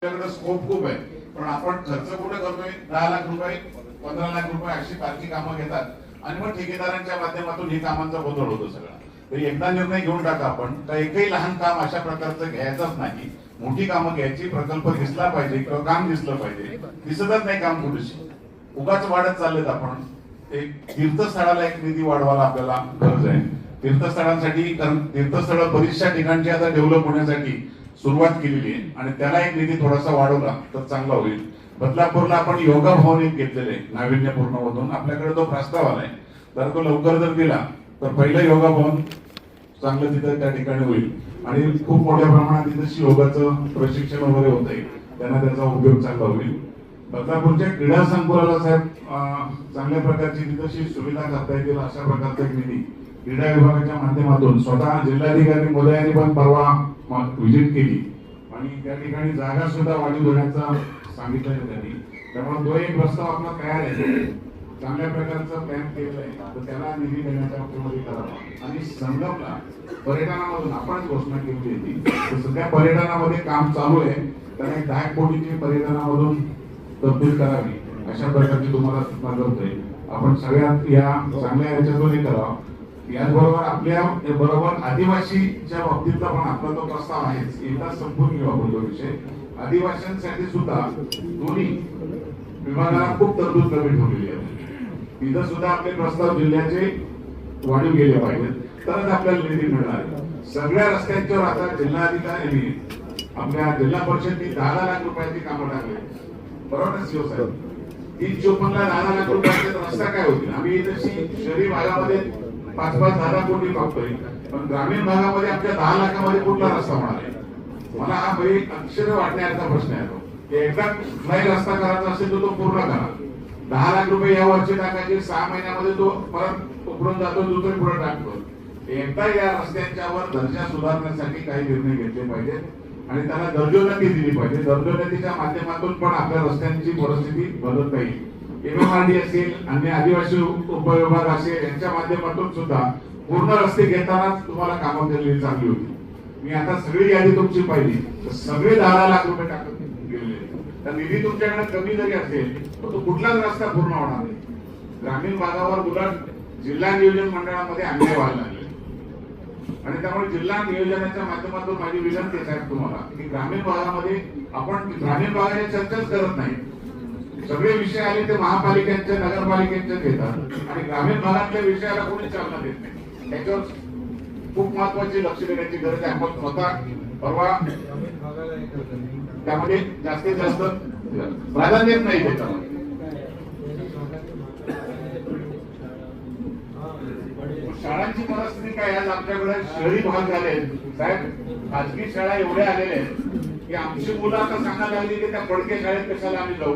Scope खूप आहे, पण आपण खर्च कुठे करतोय? 10 लाख रुपये 15 लाख रुपये अशी बारकी कामं घेतात आणि मग ठेकेदारांच्या माध्यमातून ही कामांचा गोंधळ होतो सगळा. तर एकदा निर्णय घेऊन टाका आपण, तर एकही लहान काम अशा प्रकारचं घ्यायचंच नाही. मोठी कामं घ्यायची, प्रकल्प दिसला पाहिजे किंवा काम दिसलं पाहिजे. दिसतच नाही काम कुठेशी, उगाच वाढत चाललेत आपण. एक तीर्थस्थळाला एक निधी वाढवायला आपल्याला गरज आहे. तीर्थस्थळांसाठी, कारण तीर्थस्थळ बरीचशा ठिकाणची आता डेव्हलप होण्यासाठी सुरुवात केलेली आहे आणि त्याला एक निधी थोडासा वाढवला तर चांगला होईल. बदलापूरला आपण योगा भवन एक घेतलेले नाविन्यपूर्ण मधून, आपल्याकडे तो प्रस्ताव आलाय. तर तो लवकर जर दिला तर पहिलं योगा भवन चांगलं तिथं त्या ठिकाणी होईल आणि खूप मोठ्या प्रमाणात तिथं योगाचं प्रशिक्षण वगैरे होत आहे, त्यांना त्याचा उपयोग चांगला होईल. बदलापूरच्या क्रीडा संकुलाला साहेब चांगल्या प्रकारची तिथं सुविधा करता येतील अशा प्रकारचा एक निधी क्रीडा विभागाच्या माध्यमातून स्वतः जिल्हाधिकारी मोदयांनी पण परवा व्हिजिट केली आणि त्या ठिकाणी जागा सुद्धा वाढीव देण्याचा सांगितलं त्यांनी. त्यामुळे तो एक प्रस्ताव आपला तयार आहे, चांगल्या प्रकारचा प्लॅन केलेला आहे, तर त्याला निधी देण्याच्या बाबतीमध्ये करावा. आणि संगमला पर्यटनामधून आपण घोषणा केली होती, सध्या पर्यटनामध्ये काम चालू आहे, त्याला 10 कोटीची पर्यटनामधून तरतूद करावी अशा प्रकारची तुम्हाला मागवतोय. आपण सगळ्यात या चांगल्या याच्यातून हे करावं. याचबरोबर आपल्या बरोबर आदिवासीच्या बाबतीतला पण आपला तो प्रस्ताव आहेच, एकदा संपूर्ण घेऊ आपण तो विषय. आदिवासींसाठी सुद्धा दोन्ही विभागाला खूप तरतूद कमी ठेवलेली आहे. तिथं सुद्धा आपले प्रस्ताव जिल्ह्याचे वाढीव गेले पाहिजेत, तरच आपल्याला निधी मिळणार. सगळ्या रस्त्यांच्यावर आता जिल्हाधिकाऱ्यांनी आपल्या जिल्हा परिषदेने 10 लाख रुपयाची कामं टाकले, बरोबर ना शिव साहेब? 354 ला 10 लाख रुपयाचे रस्ता काय होतील? आम्ही तशी शहरी भागामध्ये 5-10 कोटी टाकतोय, पण ग्रामीण भागामध्ये आपल्या 10 लाखामध्ये कुठला रस्ता होणार आहे? मला हा अक्षर वाटण्याचा प्रश्न आहे तो. एकदा नाही रस्ता करायचा असेल तर तो पूर्ण करा. 10 लाख रुपये या वर्षी टाकायचे, 6 महिन्यामध्ये तो परत उकळून जातो, दुसरे पुढे टाकतो. एकदा या रस्त्यांच्यावर दर्जा सुधारण्यासाठी काही निर्णय घेतले पाहिजेत आणि त्याला दर्जोन्नती दिली पाहिजे. दर्जोन्नतीच्या माध्यमातून पण आपल्या रस्त्यांची परिस्थिती बदलता येईल. MMRD असेल, अन्य आदिवासी उपविभाग असेल, यांच्या माध्यमातून सुद्धा पूर्ण रस्ते घेतानाच तुम्हाला कामं केलेली चांगली होती. मी आता सगळी यादी तुमची पाहिली तर सगळे 10 लाख रुपये टाकत गेलेले. तर निधी तुमच्याकडे कमी जरी असेल तर तो कुठलाच रस्ता पूर्ण होणार नाही. ग्रामीण भागावर उलट जिल्हा नियोजन मंडळामध्ये अन्याय व्हायला लागले आणि त्यामुळे जिल्हा नियोजनाच्या माध्यमातून माझी विनंती आहे तुम्हाला की ग्रामीण भागामध्ये आपण ग्रामीण भागाची चर्चाच करत नाही. सगळे विषय आले ते महापालिकांचे, नगरपालिकेचे घेतात आणि ग्रामीण भागातल्या विषयाला कोणी चालना देत नाही. त्याच्यावर खूप महत्वाची लक्ष देण्याची गरज आहे. आपण स्वतः परवा त्यामध्ये जास्तीत जास्त प्राधान्य नाही त्याच्यामध्ये. शाळांची परिस्थिती काय आज आमच्याकडे शहरी भाग झाले साहेब, खाजगी शाळा एवढ्या आलेल्या आहेत की आमची मुलं आता सांगायला लागली की त्या पडके शाळेत कशाला आम्ही जाऊ.